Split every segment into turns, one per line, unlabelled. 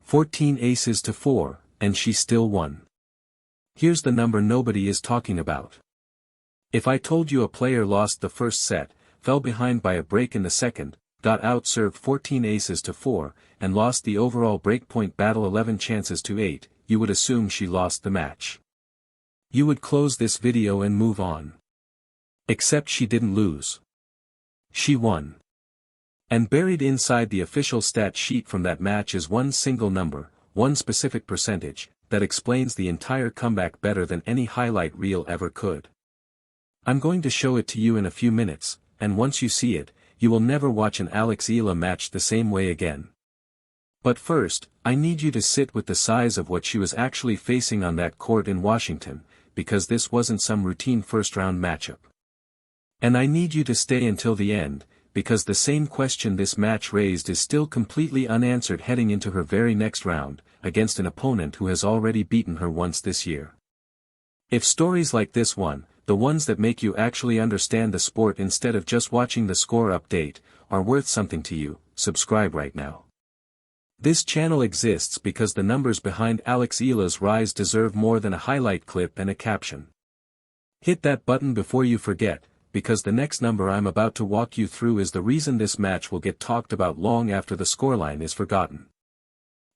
14 aces to 4, and she still won. Here's the number nobody is talking about. If I told you a player lost the first set, fell behind by a break in the second, got outserved 14 aces to 4, and lost the overall breakpoint battle 11 chances to 8, you would assume she lost the match. You would close this video and move on. Except she didn't lose. She won. And buried inside the official stat sheet from that match is one single number, one specific percentage, that explains the entire comeback better than any highlight reel ever could. I'm going to show it to you in a few minutes, and once you see it, you will never watch an Eala match the same way again. But first, I need you to sit with the size of what she was actually facing on that court in Washington, because this wasn't some routine first-round matchup. And I need you to stay until the end, because the same question this match raised is still completely unanswered heading into her very next round, against an opponent who has already beaten her once this year. If stories like this one, the ones that make you actually understand the sport instead of just watching the score update, are worth something to you, subscribe right now. This channel exists because the numbers behind Eala's rise deserve more than a highlight clip and a caption. Hit that button before you forget, because the next number I'm about to walk you through is the reason this match will get talked about long after the scoreline is forgotten.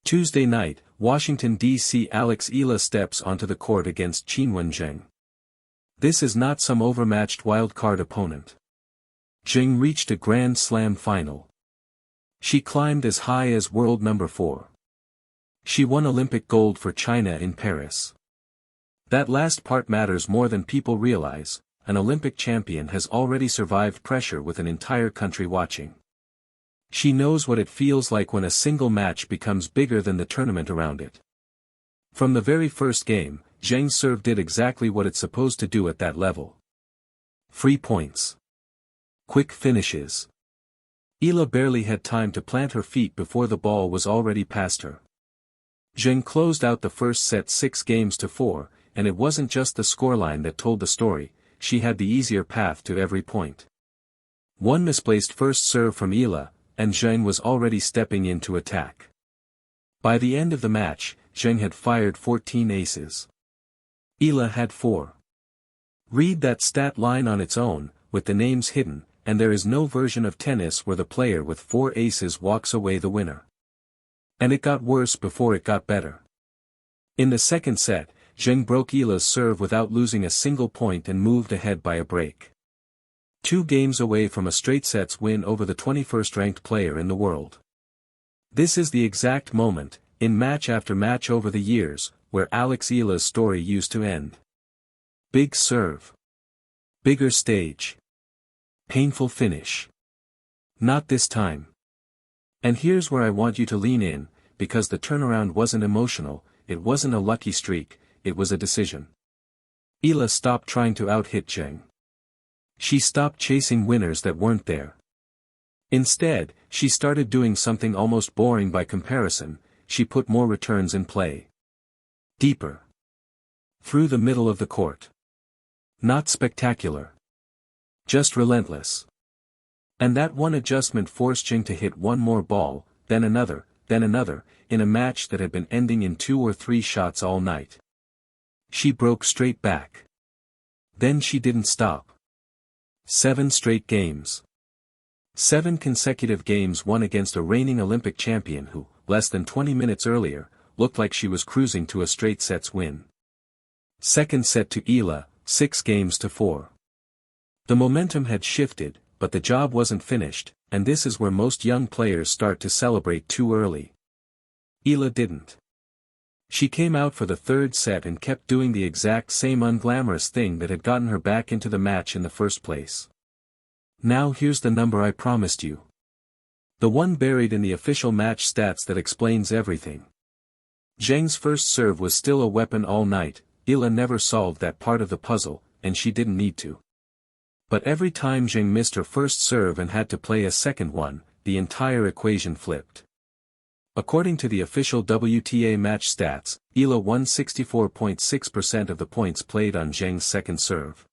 Tuesday night, Washington, D.C. Eala steps onto the court against Qinwen Zheng. This is not some overmatched wildcard opponent. Zheng reached a Grand Slam final. She climbed as high as world number 4. She won Olympic gold for China in Paris. That last part matters more than people realize. An Olympic champion has already survived pressure with an entire country watching. She knows what it feels like when a single match becomes bigger than the tournament around it. From the very first game, Zheng's serve did exactly what it's supposed to do at that level. Free points. Quick finishes. Eala barely had time to plant her feet before the ball was already past her. Zheng closed out the first set 6 games to 4, and it wasn't just the scoreline that told the story. She had the easier path to every point. One misplaced first serve from Eala, and Zheng was already stepping in to attack. By the end of the match, Zheng had fired 14 aces. Eala had 4. Read that stat line on its own, with the names hidden, and there is no version of tennis where the player with 4 aces walks away the winner. And it got worse before it got better. In the second set, Zheng broke Eala's serve without losing a single point and moved ahead by a break. 2 games away from a straight sets win over the 21st ranked player in the world. This is the exact moment, in match after match over the years, where Eala's story used to end. Big serve. Bigger stage. Painful finish. Not this time. And here's where I want you to lean in, because the turnaround wasn't emotional, it wasn't a lucky streak. It was a decision. Eala stopped trying to out-hit Zheng. She stopped chasing winners that weren't there. Instead, she started doing something almost boring by comparison, she put more returns in play. Deeper. Through the middle of the court. Not spectacular. Just relentless. And that one adjustment forced Zheng to hit one more ball, then another, in a match that had been ending in 2 or 3 shots all night. She broke straight back. Then she didn't stop. 7 straight games. 7 consecutive games won against a reigning Olympic champion who, less than 20 minutes earlier, looked like she was cruising to a straight sets win. Second set to Eala, 6 games to 4. The momentum had shifted, but the job wasn't finished, and this is where most young players start to celebrate too early. Eala didn't. She came out for the third set and kept doing the exact same unglamorous thing that had gotten her back into the match in the first place. Now here's the number I promised you. The one buried in the official match stats that explains everything. Zheng's first serve was still a weapon all night. Eala never solved that part of the puzzle, and she didn't need to. But every time Zheng missed her first serve and had to play a second one, the entire equation flipped. According to the official WTA match stats, Eala won 64.6% of the points played on Zheng's second serve.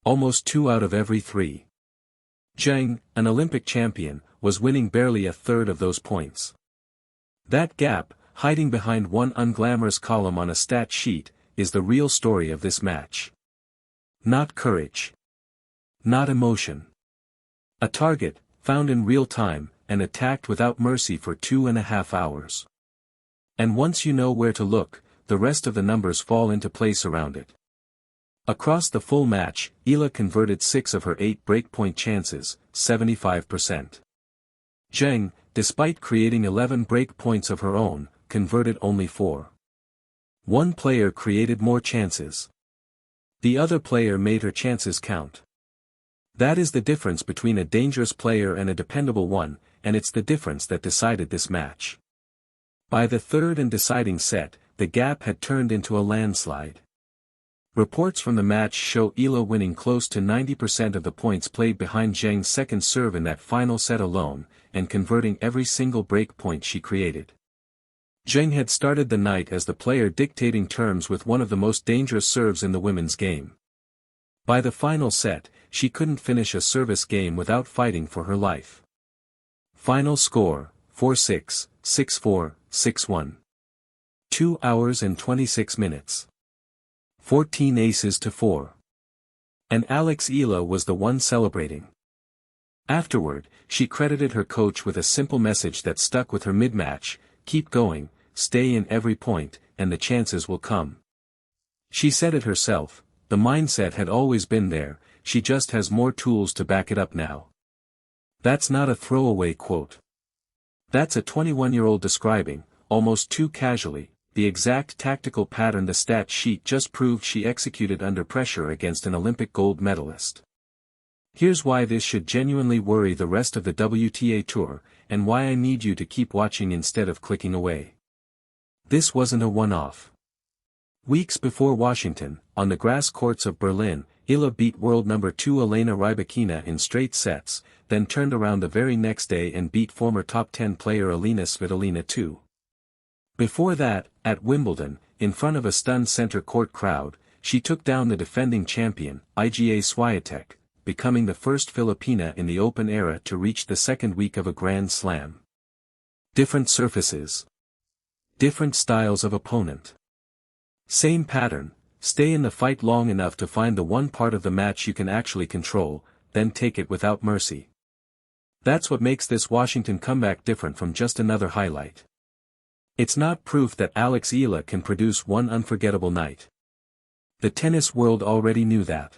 Almost 2 out of every 3. Zheng, an Olympic champion, was winning barely a third of those points. That gap, hiding behind one unglamorous column on a stat sheet, is the real story of this match. Not courage. Not emotion. A target, found in real time, and attacked without mercy for 2.5 hours. And once you know where to look, the rest of the numbers fall into place around it. Across the full match, Eala converted 6 of her 8 breakpoint chances, 75%. Zheng, despite creating 11 breakpoints of her own, converted only 4. One player created more chances. The other player made her chances count. That is the difference between a dangerous player and a dependable one, and it's the difference that decided this match. By the third and deciding set, the gap had turned into a landslide. Reports from the match show Eala winning close to 90% of the points played behind Zheng's second serve in that final set alone, and converting every single break point she created. Zheng had started the night as the player dictating terms with one of the most dangerous serves in the women's game. By the final set, she couldn't finish a service game without fighting for her life. Final score, 4-6, 6-4, 6-1. 2 hours and 26 minutes. 14 aces to 4. And Eala was the one celebrating. Afterward, she credited her coach with a simple message that stuck with her mid-match: keep going, stay in every point, and the chances will come. She said it herself, the mindset had always been there, she just has more tools to back it up now. That's not a throwaway quote. That's a 21-year-old describing, almost too casually, the exact tactical pattern the stat sheet just proved she executed under pressure against an Olympic gold medalist. Here's why this should genuinely worry the rest of the WTA Tour, and why I need you to keep watching instead of clicking away. This wasn't a one-off. Weeks before Washington, on the grass courts of Berlin, Eala beat world number 2 Elena Rybakina in straight sets, then turned around the very next day and beat former top 10 player Alina Svitolina too. Before that, at Wimbledon, in front of a stunned center court crowd, she took down the defending champion, Iga Swiatek, becoming the first Filipina in the Open era to reach the second week of a Grand Slam. Different surfaces. Different styles of opponent. Same pattern: stay in the fight long enough to find the one part of the match you can actually control, then take it without mercy. That's what makes this Washington comeback different from just another highlight. It's not proof that Eala can produce one unforgettable night. The tennis world already knew that.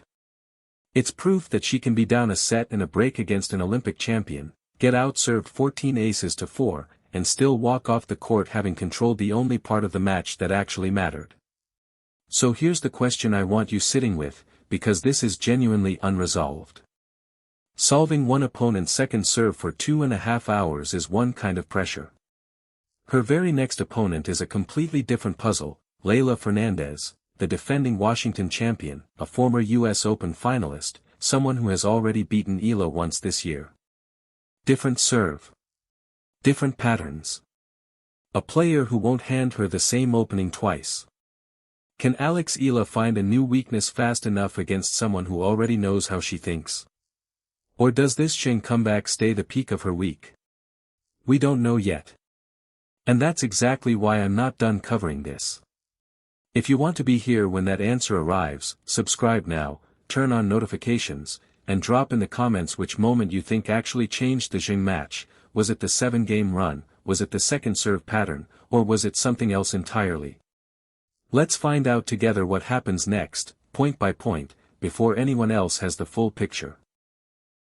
It's proof that she can be down a set and a break against an Olympic champion, get outserved 14 aces to 4, and still walk off the court having controlled the only part of the match that actually mattered. So here's the question I want you sitting with, because this is genuinely unresolved. Solving one opponent's second serve for 2.5 hours is one kind of pressure. Her very next opponent is a completely different puzzle: Leylah Fernandez, the defending Washington champion, a former US Open finalist, someone who has already beaten Eala once this year. Different serve. Different patterns. A player who won't hand her the same opening twice. Can Eala find a new weakness fast enough against someone who already knows how she thinks? Or does this Zheng comeback stay the peak of her week? We don't know yet. And that's exactly why I'm not done covering this. If you want to be here when that answer arrives, subscribe now, turn on notifications, and drop in the comments which moment you think actually changed the Zheng match. Was it the 7-game run, was it the second serve pattern, or was it something else entirely? Let's find out together what happens next, point by point, before anyone else has the full picture.